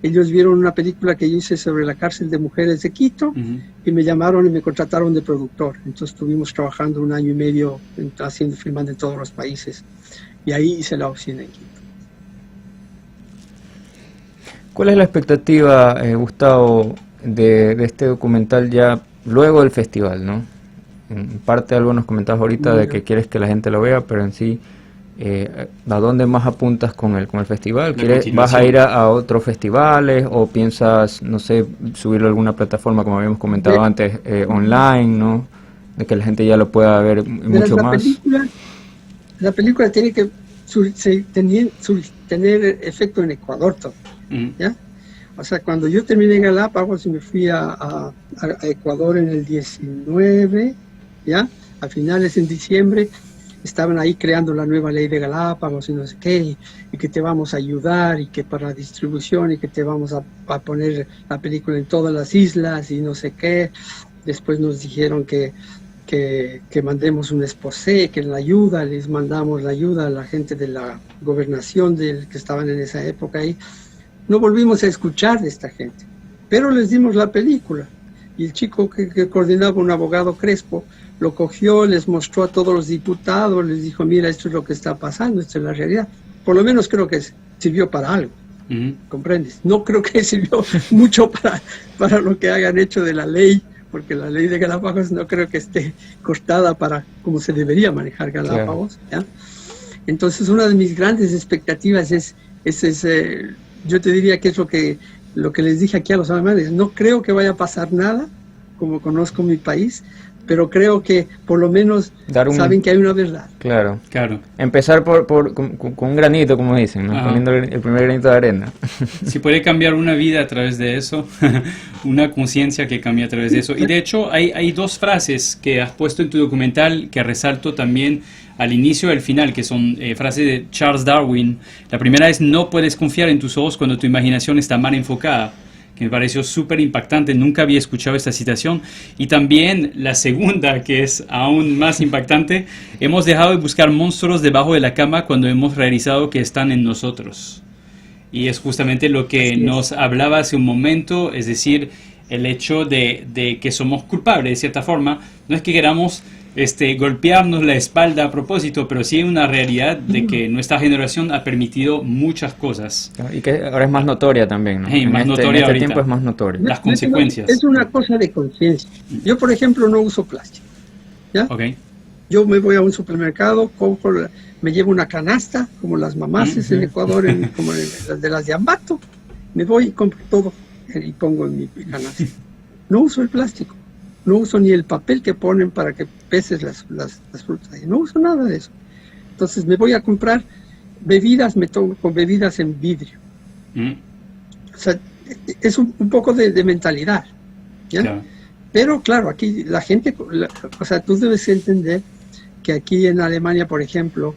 Ellos vieron una película que yo hice sobre la cárcel de mujeres de Quito y me llamaron y me contrataron de productor. Entonces estuvimos trabajando 1 año y medio filmando en todos los países, y ahí hice la oficina en Quito. ¿Cuál es la expectativa, Gustavo, de este documental ya luego del festival, ¿no? En parte algo nos comentabas ahorita de que quieres que la gente lo vea, pero en sí, ¿a dónde más apuntas con el festival? ¿Vas a ir a otros festivales o piensas, no sé, subirlo a alguna plataforma, como habíamos comentado antes, online, ¿no? De que la gente ya lo pueda ver mucho más. La película tiene que tener efecto en Ecuador todo, ¿ya? O sea, cuando yo terminé Galápagos y me fui a Ecuador en el 19, ¿ya? A finales en diciembre, estaban ahí creando la nueva ley de Galápagos y no sé qué, y que te vamos a ayudar, y que para la distribución, y que te vamos a poner la película en todas las islas, y no sé qué. Después nos dijeron que mandemos un exposé, que les mandamos la ayuda a la gente de la gobernación que estaban en esa época ahí. No volvimos a escuchar de esta gente, pero les dimos la película, y el chico que coordinaba, un abogado Crespo, lo cogió, les mostró a todos los diputados, les dijo, mira, esto es lo que está pasando, esto es la realidad. Por lo menos creo que sirvió para algo, ¿comprendes? No creo que sirvió mucho para lo que hayan hecho de la ley, porque la ley de Galápagos no creo que esté cortada para cómo se debería manejar Galápagos, ¿ya? Entonces, una de mis grandes expectativas es yo te diría que es lo que les dije aquí a los alemanes. No creo que vaya a pasar nada, como conozco mi país, pero creo que por lo menos saben que hay una verdad. Claro. Empezar con un granito, como dicen, ¿no? Poniendo el primer granito de arena. Si puede cambiar una vida a través de eso, una conciencia que cambia a través de eso. Y de hecho hay dos frases que has puesto en tu documental que resalto también al inicio y al final, que son frases de Charles Darwin. La primera es: no puedes confiar en tus ojos cuando tu imaginación está mal enfocada, que me pareció súper impactante, nunca había escuchado esta citación. Y también la segunda, que es aún más impactante: hemos dejado de buscar monstruos debajo de la cama cuando hemos realizado que están en nosotros. Y es justamente lo que nos hablaba hace un momento, es decir, el hecho de que somos culpables de cierta forma. No es que queramos golpearnos la espalda a propósito, pero sí hay una realidad de que nuestra generación ha permitido muchas cosas. Y que ahora es más notoria también, ¿no? Más notoria en este ahorita. tiempo es más notoria. Las consecuencias. Es una cosa de conciencia. Yo, por ejemplo, no uso plástico, ¿ya? Okay. Yo me voy a un supermercado, me llevo una canasta, como las mamases en Ecuador, como las de las de Ambato. Me voy y compro todo y pongo en mi canasta. No uso el plástico. No uso ni el papel que ponen para que peses las frutas. No uso nada de eso. Entonces me voy a comprar bebidas, me tomo con bebidas en vidrio. O sea, es un poco de mentalidad, ¿ya? Claro. Pero claro, aquí la gente, o sea, tú debes entender que aquí en Alemania, por ejemplo,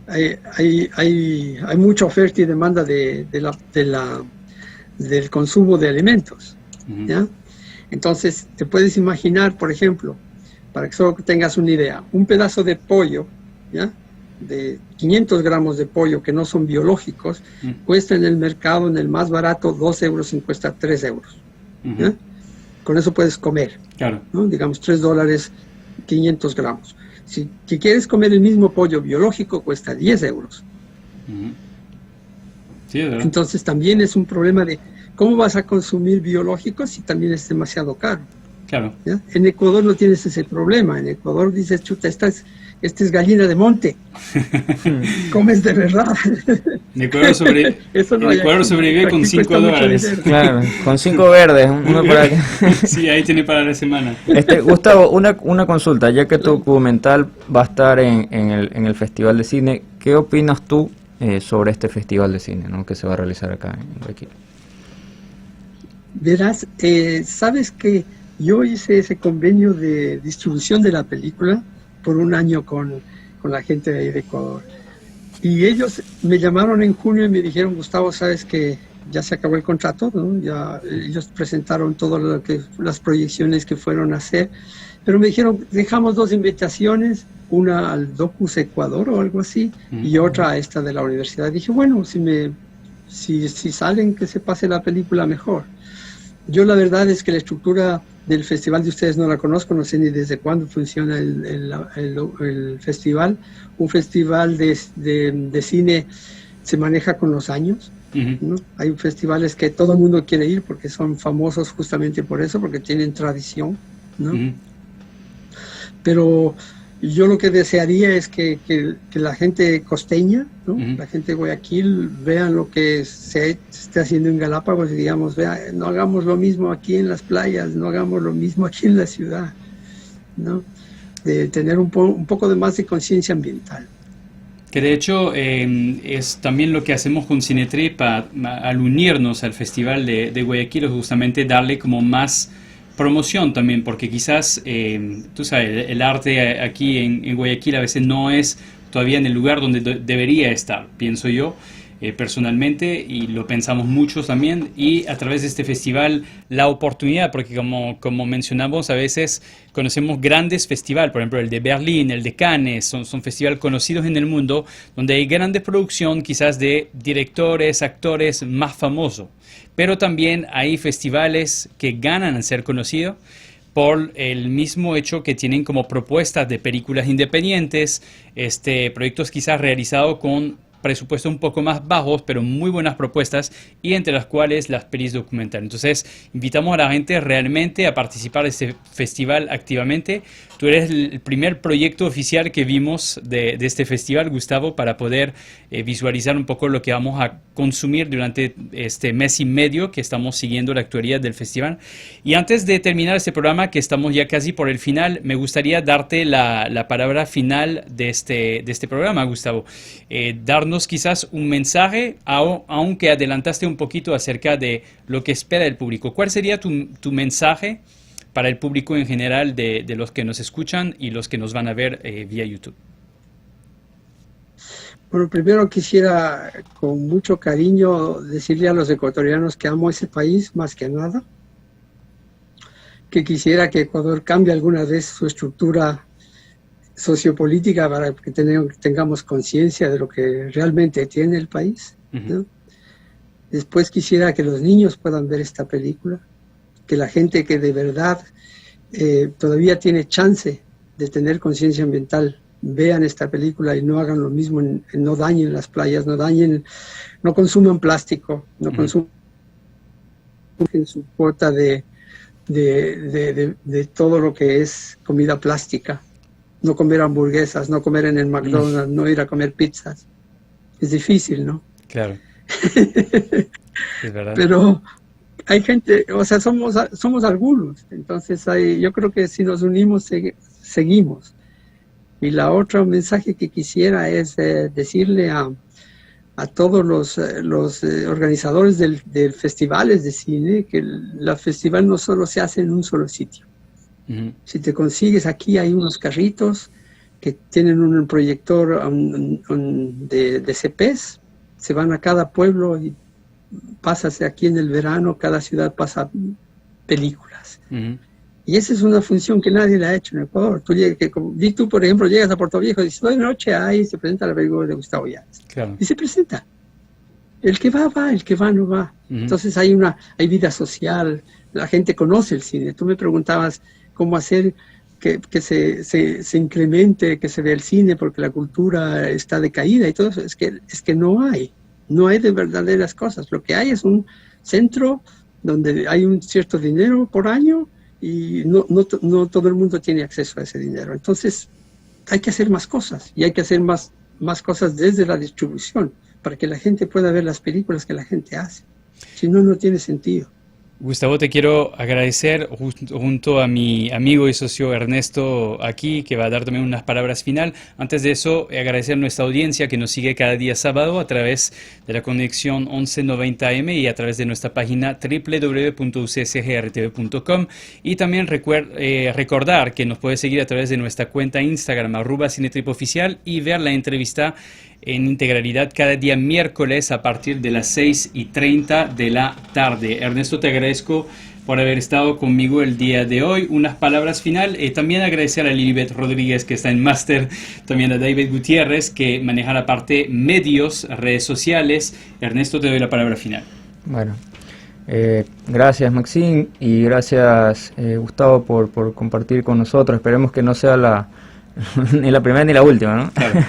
hay mucha oferta y demanda del consumo de alimentos, ¿ya? Entonces, te puedes imaginar, por ejemplo, para que solo tengas una idea, un pedazo de pollo, ¿ya? De 500 gramos de pollo que no son biológicos, cuesta en el mercado, en el más barato, 2 euros y cuesta 3 euros. ¿Ya? Con eso puedes comer, claro, ¿no? Digamos, $3, 500 gramos. Si quieres comer el mismo pollo biológico, cuesta 10 euros. Sí, ¿verdad? Entonces, también es un problema de ¿cómo vas a consumir biológicos si también es demasiado caro? Claro. ¿Ya? En Ecuador no tienes ese problema. En Ecuador dices, chuta, Este es gallina de monte. Comes de verdad. En Ecuador, Eso no en Ecuador sobrevive con aquí cuesta mucho $5. dinero. Claro, con 5 verdes, uno por acá. Sí, ahí tiene para la semana. Gustavo, una consulta, ya que tu documental va a estar en el Festival de Cine, ¿qué opinas tú sobre este Festival de Cine, ¿no?, que se va a realizar acá en Guayaquil? Verás, sabes que yo hice ese convenio de distribución de la película por un año con la gente de ahí de Ecuador. Y ellos me llamaron en junio y me dijeron, Gustavo, sabes que ya se acabó el contrato, ¿no? Ya ellos presentaron todas las proyecciones que fueron a hacer, pero me dijeron, dejamos 2 invitaciones, una al Docus Ecuador o algo así, y otra a esta de la universidad. Dije, bueno, si salen, que se pase la película mejor. Yo la verdad es que la estructura del festival de ustedes no la conozco, no sé ni desde cuándo funciona el festival. Un festival de cine se maneja con los años, ¿no? Hay festivales que todo el mundo quiere ir porque son famosos justamente por eso, porque tienen tradición, ¿no? Pero yo lo que desearía es que la gente costeña, ¿no? La gente de Guayaquil, vean lo que se está haciendo en Galápagos y digamos, no hagamos lo mismo aquí en las playas, no hagamos lo mismo aquí en la ciudad, ¿no? De tener un poco de más de conciencia ambiental. Que de hecho es también lo que hacemos con Cinetrip al unirnos al Festival de Guayaquil, es justamente darle como más promoción también, porque quizás, tú sabes, el arte aquí en Guayaquil a veces no es todavía en el lugar donde debería estar, pienso yo, personalmente, y lo pensamos muchos también, y a través de este festival la oportunidad, porque como mencionamos, a veces conocemos grandes festivales, por ejemplo el de Berlín, el de Cannes, son festivales conocidos en el mundo, donde hay grande producción quizás de directores, actores más famosos, pero también hay festivales que ganan en ser conocidos por el mismo hecho que tienen como propuestas de películas independientes, proyectos quizás realizados con presupuestos un poco más bajos, pero muy buenas propuestas, y entre las cuales las pelis documentales. Entonces, invitamos a la gente realmente a participar de este festival activamente. Tú eres el primer proyecto oficial que vimos de este festival, Gustavo, para poder visualizar un poco lo que vamos a consumir durante este mes y medio que estamos siguiendo la actualidad del festival. Y antes de terminar este programa, que estamos ya casi por el final, me gustaría darte la palabra final de este programa, Gustavo. Darnos quizás un mensaje, aunque adelantaste un poquito acerca de lo que espera el público. ¿Cuál sería tu mensaje para el público en general de los que nos escuchan y los que nos van a ver vía YouTube? Bueno, primero quisiera con mucho cariño decirle a los ecuatorianos que amo ese país más que nada, que quisiera que Ecuador cambie alguna vez su estructura sociopolítica para que tengamos conciencia de lo que realmente tiene el país, ¿no? Después quisiera que los niños puedan ver esta película, que la gente que de verdad todavía tiene chance de tener conciencia ambiental vean esta película y no hagan lo mismo, no dañen las playas, no consuman plástico, no consuman su cuota de todo lo que es comida plástica. No comer hamburguesas, no comer en el McDonald's, no ir a comer pizzas. Es difícil, ¿no? Claro. Es verdad. Pero hay gente, o sea, somos algunos. Entonces yo creo que si nos unimos, seguimos. Y la otra mensaje que quisiera es decirle a todos los organizadores de festivales de cine que el festival no solo se hace en un solo sitio. Si te consigues, aquí hay unos carritos que tienen un proyector de CPs, se van a cada pueblo y pasas aquí en el verano, cada ciudad pasa películas. Y esa es una función que nadie la ha hecho en Ecuador. Tú, por ejemplo, llegas a Puerto Viejo y dices, hoy noche ahí se presenta la película de Gustavo Yáñez. Claro. Y se presenta. El que va, el que va no va. Entonces hay vida social, la gente conoce el cine. Tú me preguntabas cómo hacer que se incremente, que se vea el cine porque la cultura está decaída y todo eso. Es que no hay de verdaderas cosas. Lo que hay es un centro donde hay un cierto dinero por año y no todo el mundo tiene acceso a ese dinero. Entonces, hay que hacer más cosas y hay que hacer más cosas desde la distribución para que la gente pueda ver las películas que la gente hace. Si no, no tiene sentido. Gustavo, te quiero agradecer junto a mi amigo y socio Ernesto aquí, que va a dar también unas palabras final. Antes de eso, agradecer a nuestra audiencia que nos sigue cada día sábado a través de la conexión 1190M y a través de nuestra página www.ucsgrtv.com. Y también recordar que nos puede seguir a través de nuestra cuenta Instagram, @cinetripoficial, y ver la entrevista en integralidad cada día miércoles a partir de las 6:30 de la tarde. Ernesto, te agradezco por haber estado conmigo el día de hoy. Unas palabras final. También agradecer a Lilibet Rodríguez, que está en máster, también a David Gutiérrez, que maneja la parte medios, redes sociales. Ernesto, te doy la palabra final. Bueno, gracias Maxine y gracias Gustavo por compartir con nosotros. Esperemos que no sea ni la primera ni la última, ¿no? Claro.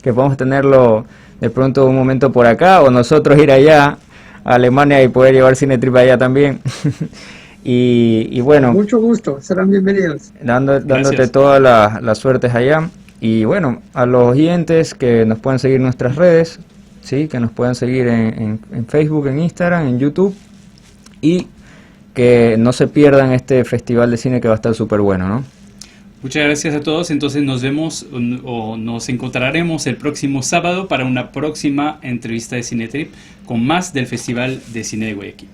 Que podamos tenerlo de pronto un momento por acá o nosotros ir allá a Alemania y poder llevar Cinetrip allá también. y bueno, mucho gusto, serán bienvenidos. Dándote todas las suertes allá. Y bueno, a los oyentes que nos puedan seguir en nuestras redes, ¿sí? Que nos puedan seguir en Facebook, en Instagram, en YouTube, y que no se pierdan este festival de cine que va a estar súper bueno, ¿no? Muchas gracias a todos. Entonces nos vemos o nos encontraremos el próximo sábado para una próxima entrevista de Cinetrip con más del Festival de Cine de Guayaquil.